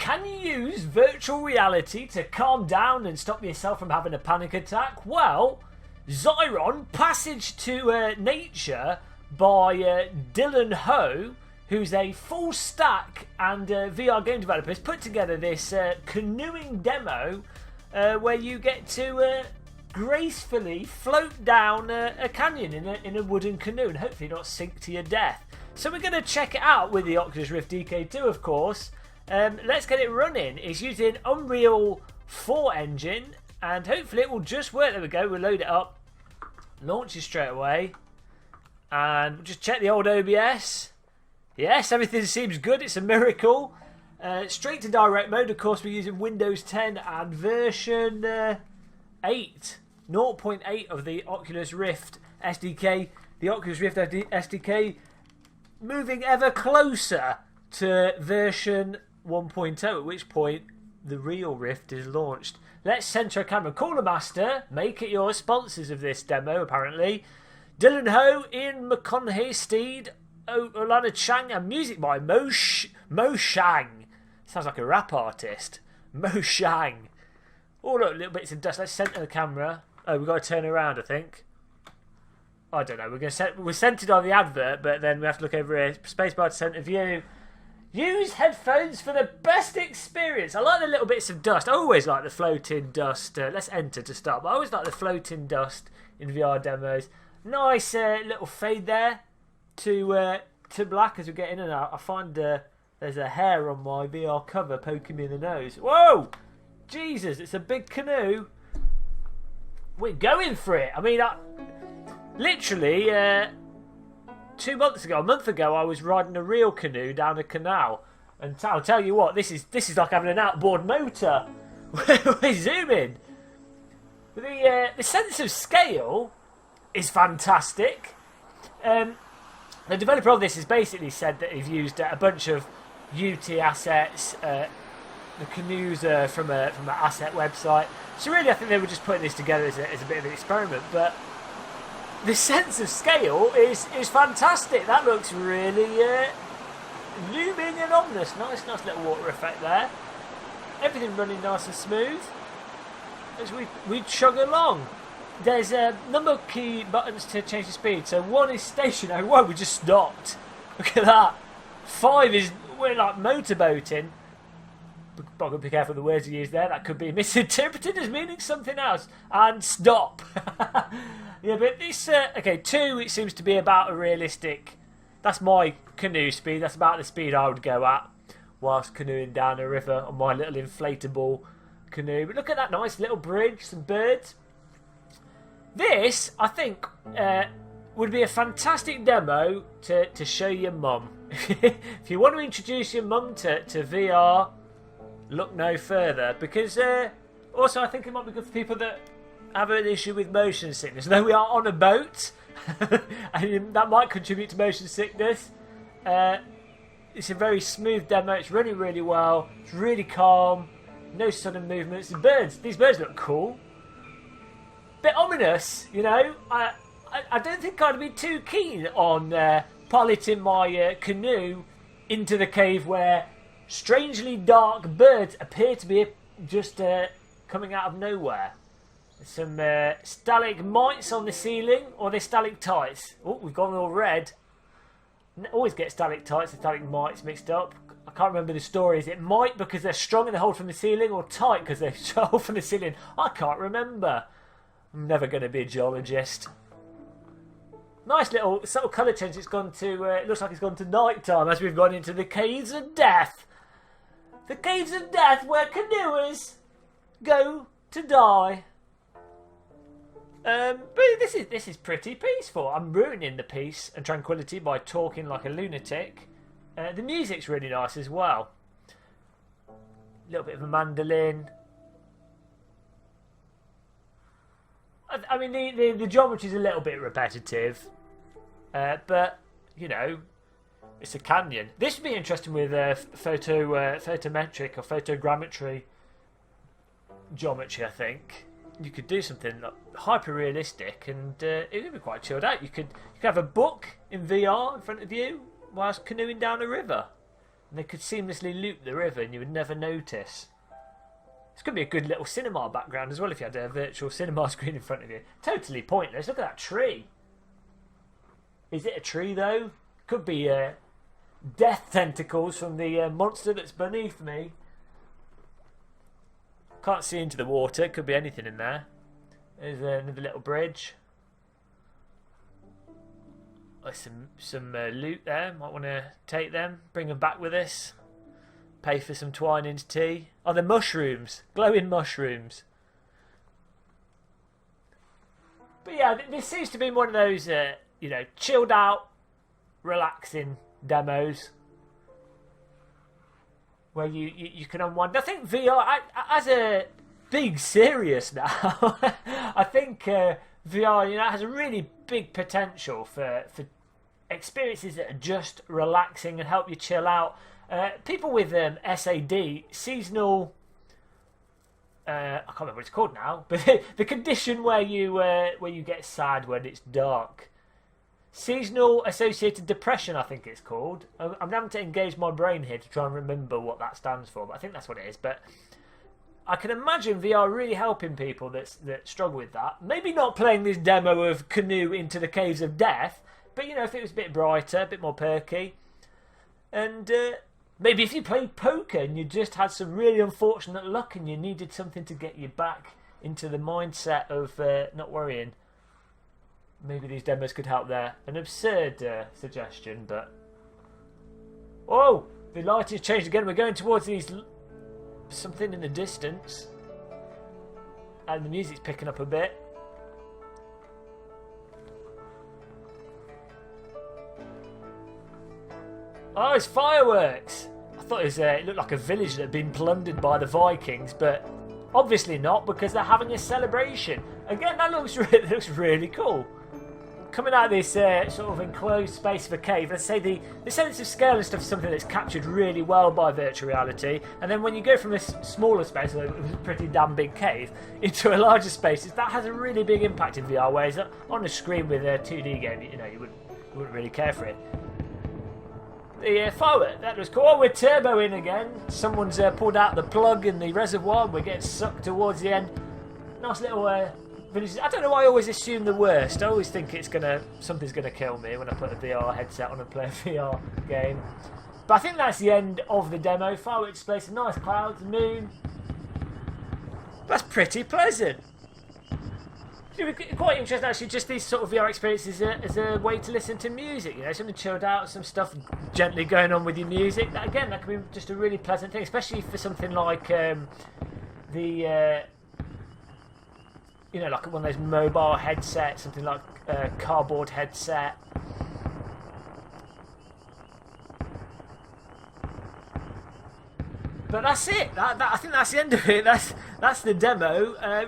can you use virtual reality to calm down and stop yourself from having a panic attack? Well, Ziran, Passage to Nature by Dylan Ho, who's a full stack and VR game developer, has put together this canoeing demo where you get to gracefully float down a canyon in a wooden canoe and hopefully not sink to your death. So we're going to check it out with the Oculus Rift DK2, of course. Let's get it running. It's using Unreal 4 engine and hopefully it will just work. There we go. We'll load it up. Launch it straight away. And we'll just check the old OBS. Yes, everything seems good. It's a miracle. Straight to direct mode. Of course, we're using Windows 10 and version 8. 0.8 of the Oculus Rift SDK. The Oculus Rift SDK moving ever closer to version 1.0, at which point the real Rift is launched. Let's center a camera. Caller Master, make it your sponsors of this demo, apparently. Dylan Ho, Ian McConaughey, Steed, Olana Chang, and music by Mo Shang. Sounds like a rap artist. Mo Shang. Oh, look, little bits of dust. Let's center the camera. Oh, we've got to turn around, I think. I don't know. We're centered on the advert, but then we have to look over here. Spacebar to center view. Use headphones for the best experience. I like the little bits of dust. I always like the floating dust. Let's enter to start. But I always like the floating dust in VR demos. Nice little fade there to black as we get in and out. I find there's a hair on my VR cover poking me in the nose. Whoa! Jesus, it's a big canoe. We're going for it. I mean, literally 2 months ago, a month ago, I was riding a real canoe down a canal. And I'll tell you what, this is like having an outboard motor. We're zooming. The sense of scale is fantastic. The developer of this has basically said that he's used a bunch of UT assets. The canoes from an asset website. So really, I think they were just putting this together as a bit of an experiment. But the sense of scale is fantastic. That looks really looming and ominous. Nice little water effect there. Everything running nice and smooth as we chug along. There's a number of key buttons to change the speed. So 1 is stationary. Whoa, we just stopped. Look at that. 5 is we're like motorboating. I've got to be careful with the words you use there. That could be misinterpreted as meaning something else. And stop. Yeah, but this... okay, 2, it seems to be about a realistic... That's my canoe speed. That's about the speed I would go at whilst canoeing down a river on my little inflatable canoe. But look at that nice little bridge. Some birds. This, I think, would be a fantastic demo to show your mum. If you want to introduce your mum to VR... look no further, because also I think it might be good for people that have an issue with motion sickness. Though we are on a boat, and that might contribute to motion sickness. It's a very smooth demo. It's running really well. It's really calm. No sudden movements. These birds look cool. Bit ominous, you know. I don't think I'd be too keen on piloting my canoe into the cave where strangely dark birds appear to be just coming out of nowhere. There's some stalagmites on the ceiling, or they're stalactites. Oh, we've gone all red. Always get stalactites and stalagmites mixed up. I can't remember the story. Is it might because they're strong and they hold from the ceiling, or tight because they hold from the ceiling? I can't remember. I'm never going to be a geologist. Nice little subtle colour change. It's gone to. It looks like it's gone to night time as we've gone into the caves of death. The caves of death where canoers go to die. But this is pretty peaceful. I'm ruining the peace and tranquility by talking like a lunatic. The music's really nice as well. A little bit of a mandolin. I mean, the geometry's a little bit repetitive, but you know, it's a canyon. This would be interesting with photometric or photogrammetry geometry. I think you could do something like hyper realistic, and it would be quite chilled out. You could have a book in VR in front of you whilst canoeing down a river. And they could seamlessly loop the river and you would never notice. This could be a good little cinema background as well if you had a virtual cinema screen in front of you. Totally pointless. Look at that tree. Is it a tree though? Could be death tentacles from the monster that's beneath me. Can't see into the water. Could be anything in there. There's another little bridge. There's some loot there. Might want to take them. Bring them back with us. Pay for some Twining's tea. Oh, they're mushrooms. Glowing mushrooms. But yeah, this seems to be one of those, you know, chilled out, relaxing demos. Where you can unwind. I think VR, as a big serious now, I think VR, you know, has a really big potential for experiences that are just relaxing and help you chill out. People with SAD, seasonal, I can't remember what it's called now, but the condition where you get sad when it's dark. Seasonal associated depression, I think it's called. I'm having to engage my brain here to try and remember what that stands for, but I think that's what it is. But I can imagine VR really helping people that struggle with that. Maybe not playing this demo of Canoe into the Caves of Death, but you know, if it was a bit brighter, a bit more perky. And maybe if you played poker and you just had some really unfortunate luck and you needed something to get you back into the mindset of not worrying. Maybe these demos could help there. An absurd suggestion, but... Oh! The light has changed again. We're going towards these... something in the distance. And the music's picking up a bit. Oh, it's fireworks! I thought it looked like a village that had been plundered by the Vikings, but obviously not, because they're having a celebration. Again, that looks really cool. Coming out of this sort of enclosed space of a cave, let's say the sense of scale and stuff is something that's captured really well by virtual reality. And then when you go from a smaller space, it was a pretty damn big cave, into a larger space, that has a really big impact in VR. Whereas on a screen with a 2D game, you know, you wouldn't really care for it. The firework, that was cool. Oh, we're turboing again. Someone's pulled out the plug in the reservoir. We're getting sucked towards the end. Nice little villages. I don't know why I always assume the worst. I always think something's gonna kill me when I put a VR headset on and play a VR game. But I think that's the end of the demo. Fireworks display, some nice clouds, moon. That's pretty pleasant. It'd be quite interesting actually, just these sort of VR experiences as a way to listen to music, you know, something chilled out, some stuff gently going on with your music. That could be just a really pleasant thing, especially for something like you know, like one of those mobile headsets, something like a cardboard headset. But that's it. I think that's the end of it. That's the demo.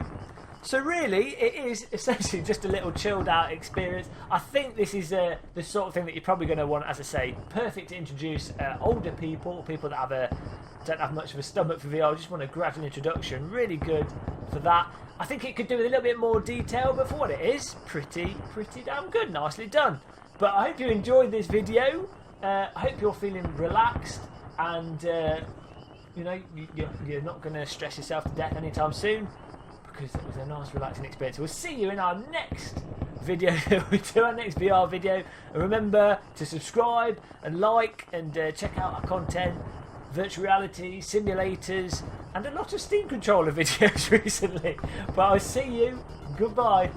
So really, it is essentially just a little chilled out experience. I think this is the sort of thing that you're probably going to want, as I say, perfect to introduce older people that don't have much of a stomach for VR, just want a gradual introduction. Really good for that. I think it could do with a little bit more detail, but for what it is, pretty damn good. Nicely done. But I hope you enjoyed this video. I hope you're feeling relaxed and you know, you're not going to stress yourself to death anytime soon, because it was a nice relaxing experience. We'll see you in our next video. We do our next VR video, and remember to subscribe and like and check out our content, virtual reality, simulators, and a lot of Steam controller videos recently. But I'll see you. Goodbye.